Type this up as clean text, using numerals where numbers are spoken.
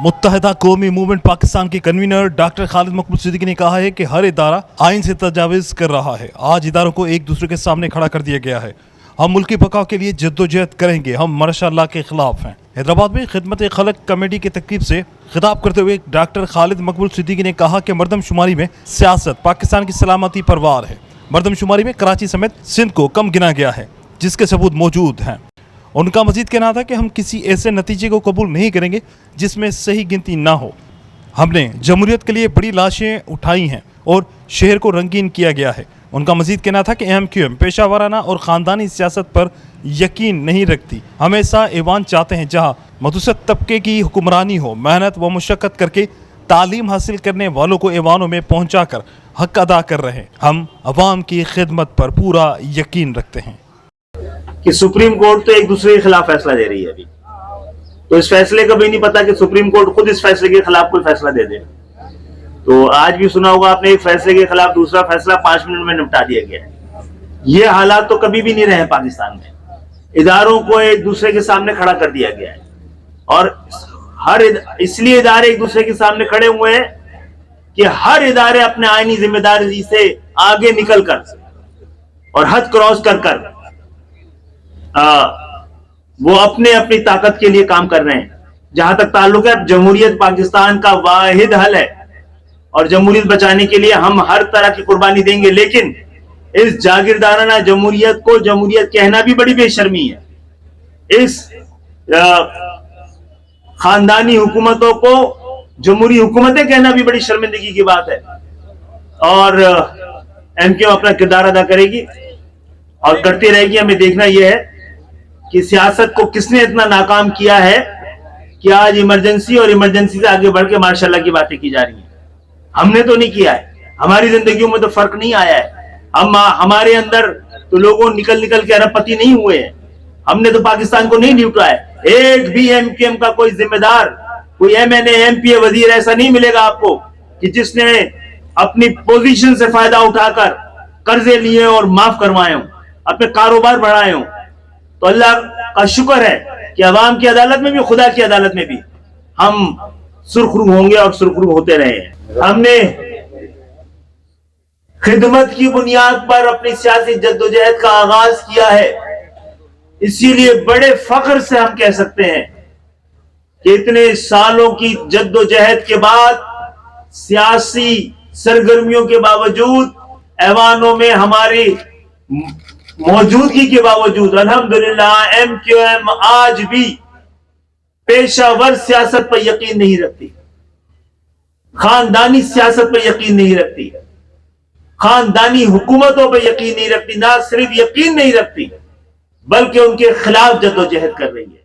मुत्तहिदा कौमी मूवमेंट पाकिस्तान के convener doctor Khalid मकबूल सिद्दीकी ने कहा है कि हर इदारा आइन से तजाविज़ कर रहा है। आज इदारों को एक दूसरे के सामने खड़ा कर दिया गया है। हम मुल्की बकाव के लिए जद्दोजहद करेंगे, हम माशाअल्लाह के खिलाफ हैं। हैदराबाद में खिदमत खलक कमेटी की तकरीब से खिताब करते हुए डॉक्टर खालिद मकबूल सिद्दीकी ने कहा कि मरदमशुमारी में सियासत पाकिस्तान की सलामती पर वार है। मरदमशुमारी में कराची समेत सिंध को कम गिना गया है, जिसके सबूत मौजूद हैं। उनका मजीद कहना था कि हम किसी ऐसे नतीजे को कबूल नहीं करेंगे जिसमें सही गिनती ना हो। हमने जमहूरियत के लिए बड़ी लाशें उठाई हैं और शहर को रंगीन किया गया है। उनका मजीद कहना था कि MQM पेशा वाराना और ख़ानदानी सियासत पर यकीन नहीं रखती। हम ऐसा ऐवान चाहते हैं जहाँ मदुसत तबके की हुक्मरानी हो, मेहनत व मुशक्क़त करके तालीम हासिल करने वालों को ऐवानों में पहुँचा कर हक अदा कर रहे हैं। हम अवाम की खिदमत पर पूरा यकीन रखते हैं कि सुप्रीम कोर्ट तो एक दूसरे के खिलाफ फैसला दे रही है अभी, तो इस फैसले का भी नहीं पता कि सुप्रीम कोर्ट खुद इस फैसले के खिलाफ कोई फैसला दे दे। तो आज भी सुना होगा आपने, एक फैसले के खिलाफ दूसरा फैसला 5 मिनट में निपटा दिया गया है। ये हालात तो कभी भी नहीं रहे पाकिस्तान में। इदारों को एक दूसरे के सामने खड़ा कर दिया गया है और इसलिए इदारे एक दूसरे के सामने खड़े हुए हैं कि हर इदारे अपने आईनी जिम्मेदारी से आगे निकल कर और हद क्रॉस कर वो अपने अपनी ताकत के लिए काम कर रहे हैं। जहां तक ताल्लुक है, जमहूरियत पाकिस्तान का वाहिद हल है और जमहूरियत बचाने के लिए हम हर तरह की कुर्बानी देंगे। लेकिन इस जागीरदाराना जमहूरियत को जमहूरियत कहना भी बड़ी बेशर्मी है। इस खानदानी हुकूमतों को जमहूरी हुकूमतें कहना भी बड़ी शर्मिंदगी की बात है। और MQM अपना किरदार अदा करेगी और करती रहेगी। हमें देखना यह है कि सियासत को किसने इतना नाकाम किया है कि आज इमरजेंसी और इमरजेंसी से आगे बढ़ के माशाअल्लाह की बातें की जा रही हैं। हमने तो नहीं किया है, हमारी जिंदगियों में तो फर्क नहीं आया है। हमारे अंदर तो लोगों निकल के अरबपति नहीं हुए हैं। हमने तो पाकिस्तान को नहीं लूटा है। एक भी MQM का कोई जिम्मेदार, कोई MNA MPA वजीर ऐसा नहीं मिलेगा आपको कि जिसने अपनी पोजीशन से फायदा उठाकर कर्जे लिए और माफ करवाए हों, अपने कारोबार बढ़ाए हों। तो अल्लाह का शुक्र है कि अवाम की अदालत में भी, खुदा की अदालत में भी हम सुरखरू होंगे और सुरखरू होते रहे हैं। हमने खिदमत की बुनियाद पर अपनी सियासी जद्दोजहद का आगाज किया है। इसीलिए बड़े फख्र से हम कह सकते हैं कि इतने सालों की जद्दोजहद के बाद, सियासी सरगर्मियों के बावजूद, ऐवानों में हमारी मौजूदगी के बावजूद अल्हम्दुलिल्लाह MQM आज भी पेशावर सियासत पर यकीन नहीं रखती, खानदानी सियासत पर यकीन नहीं रखती, खानदानी हुकूमतों पर यकीन नहीं रखती। ना सिर्फ यकीन नहीं रखती बल्कि उनके खिलाफ जद्दोजहद कर रही है।